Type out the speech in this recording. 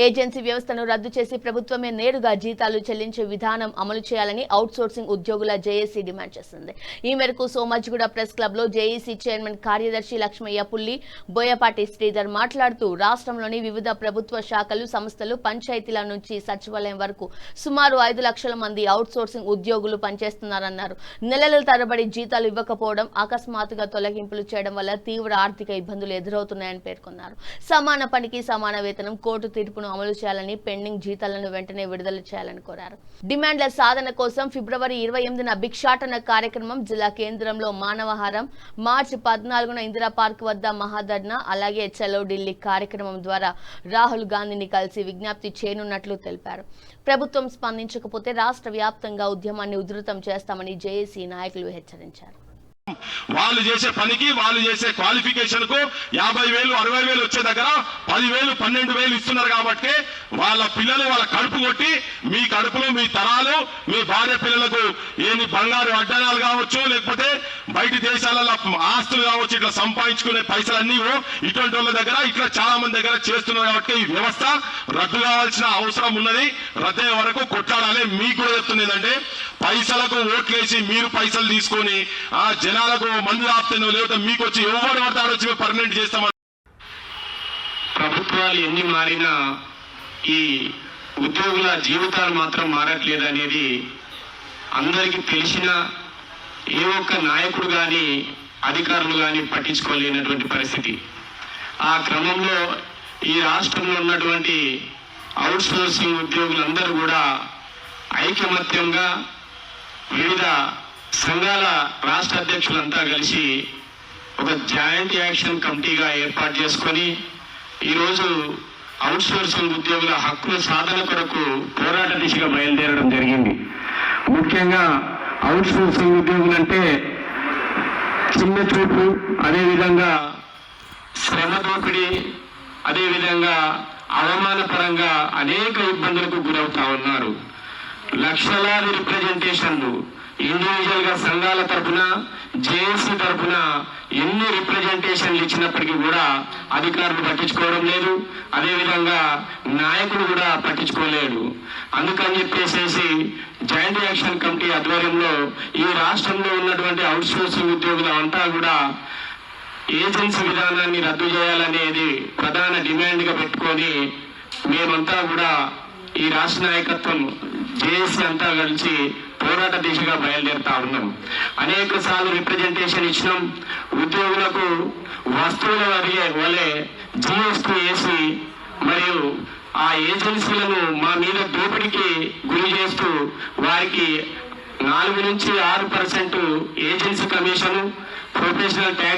Agency వ్యవస్థను రద్దు చేసి ప్రభుత్వమే నేరుగా జీతాలు చెల్లించే విధానం అమలు చేయాలని అవుట్సోర్సింగ్ ఉద్యోగుల జేఏసీ డిమాండ్ చేసింది. ఈ మేరకు సోమాజిగూడ ప్రెస్ క్లబ్ లో జేఏసీ చైర్మన్ కార్యదర్శి లక్ష్మయ్య పుల్లి, బోయపాటి శ్రీధర్ మాట్లాడుతూ రాష్ట్రంలోని వివిధ ప్రభుత్వ శాఖలు, సంస్థలు, పంచాయతీల నుంచి సచివాలయం వరకు సుమారు 5 లక్షల మంది అవుట్సోర్సింగ్ ఉద్యోగులు పనిచేస్తున్నారన్నారు. నెలల తరబడి జీతాలు ఇవ్వకపోవడం, అకస్మాత్తుగా తొలగింపులు చేయడం వల్ల తీవ్ర ఆర్థిక ఇబ్బందులు ఎదురవుతున్నాయని పేర్కొన్నారు. సమాన పనికి సమాన వేతనం, కోర్టు తీర్పును అమలు చేయాలని, పెండింగ్ జీతాలను వెంటనే విడుదల చేయాలని కోరారు. డిమాండ్ల సాధన కోసం ఫిబ్రవరి 28న భిక్షాటన కార్యక్రమం, జిల్లా కేంద్రంలో మానవహారం, మార్చి 14న ఇందిరా పార్క్ వద్ద మహాధర్నా, అలాగే చలో ఢిల్లీ కార్యక్రమం ద్వారా రాహుల్ గాంధీని కలిసి విజ్ఞప్తి చేయనున్నట్లు తెలిపారు. ప్రభుత్వం స్పందించకపోతే రాష్ట్ర వ్యాప్తంగా ఉద్యమాన్ని ఉధృతం చేస్తామని జేఏసీ నాయకులు హెచ్చరించారు. వాళ్ళు చేసే పనికి, వాళ్ళు చేసే క్వాలిఫికేషన్ కు 50,000, 60,000 వచ్చే దగ్గర 10,000, 12,000 ఇస్తున్నారు. కాబట్టి వాళ్ళ పిల్లలు వాళ్ళ కడుపు కొట్టి, మీ కడుపులో మీ తరాలు, మీ భార్య పిల్లలకు ఏమి బంగారు అడ్డానాలు కావచ్చు, లేకపోతే బయటి దేశాలలో ఆస్తులు కావచ్చు, ఇట్లా సంపాదించుకునే పైసలన్నీ ఇటువంటి వాళ్ళ దగ్గర, ఇట్లా చాలా మంది దగ్గర చేస్తున్నారు. కాబట్టి ఈ వ్యవస్థ రద్దు కావాల్సిన అవసరం ఉన్నది. రద్దయ్యే వరకు కొట్లాడాలి. మీకు కూడా చెప్తుంది ఏంటంటే, పైసలకు ఓట్లేసి మీరు పైసలు తీసుకొని ఆ జనాలకు మందు ఆపుతానో లేకపోతే మీకు వచ్చి ఎవరు పడతాడో వచ్చి పర్మనెంట్ చేస్తామని. ప్రభుత్వాలు ఎన్ని మారినా ఈ ఉద్యోగుల జీవితాలు మాత్రం మారట్లేదు అనేది అందరికీ తెలిసిన, ఏ ఒక్క నాయకుడు కానీ అధికారులు కానీ పట్టించుకోలేనటువంటి పరిస్థితి. ఆ క్రమంలో ఈ రాష్ట్రంలో ఉన్నటువంటి అవుట్సోర్సింగ్ ఉద్యోగులందరూ కూడా ఐకమత్యంగా వివిధ సంఘాల రాష్ట్ర అధ్యక్షులంతా కలిసి ఒక జాయింట్ యాక్షన్ కమిటీగా ఏర్పాటు చేసుకొని ఈరోజు అవుట్సోర్సింగ్ ఉద్యోగుల హక్కుల సాధన కొరకు పోరాట దిశగా బయలుదేరడం జరిగింది. ముఖ్యంగా అవుట్సోర్సింగ్ ఉద్యోగులంటే చిన్న చూపు, అదేవిధంగా శ్రమ దోపిడీ, అదేవిధంగా అవమానపరంగా అనేక ఇబ్బందులకు గురవుతా ఉన్నారు. లక్షలాది రిప్రజెంటేషన్లు ఇండివిజువల్ గా సంఘాల తరఫున, జేఏసీ తరఫున ఎన్ని రిప్రజెంటేషన్లు ఇచ్చినప్పటికీ కూడా అధికారులు పట్టించుకోవడం లేదు. అదేవిధంగా నాయకుడు కూడా పట్టించుకోలేడు. అందుకని చెప్పేసి జాయింట్ యాక్షన్ కమిటీ ఆధ్వర్యంలో ఈ రాష్ట్రంలో ఉన్నటువంటి అవుట్సోర్సింగ్ ఉద్యోగులు అంతా కూడా ఏజెన్సీ విధానాన్ని రద్దు చేయాలనేది ప్రధాన డిమాండ్ గా పెట్టుకొని మేమంతా కూడా ఈ రాష్ట్ర నాయకత్వం జేఏసీ అంతా కలిసి పోరాట దిశగా బయలుదేరుతా ఉన్నాం. అనేక సార్లు రిప్రజెంటేషన్ ఇచ్చినాం. ఉద్యోగులకు వస్తువుల వలె జీఎస్టీ వేసి మరియు ఆ ఏజెన్సీలను మా మీద దోపిడీకి గురి చేస్తూ వారికి 4 నుంచి 6% ఏజెన్సీ కమిషన్, ప్రొఫెషనల్ ట్యాక్స్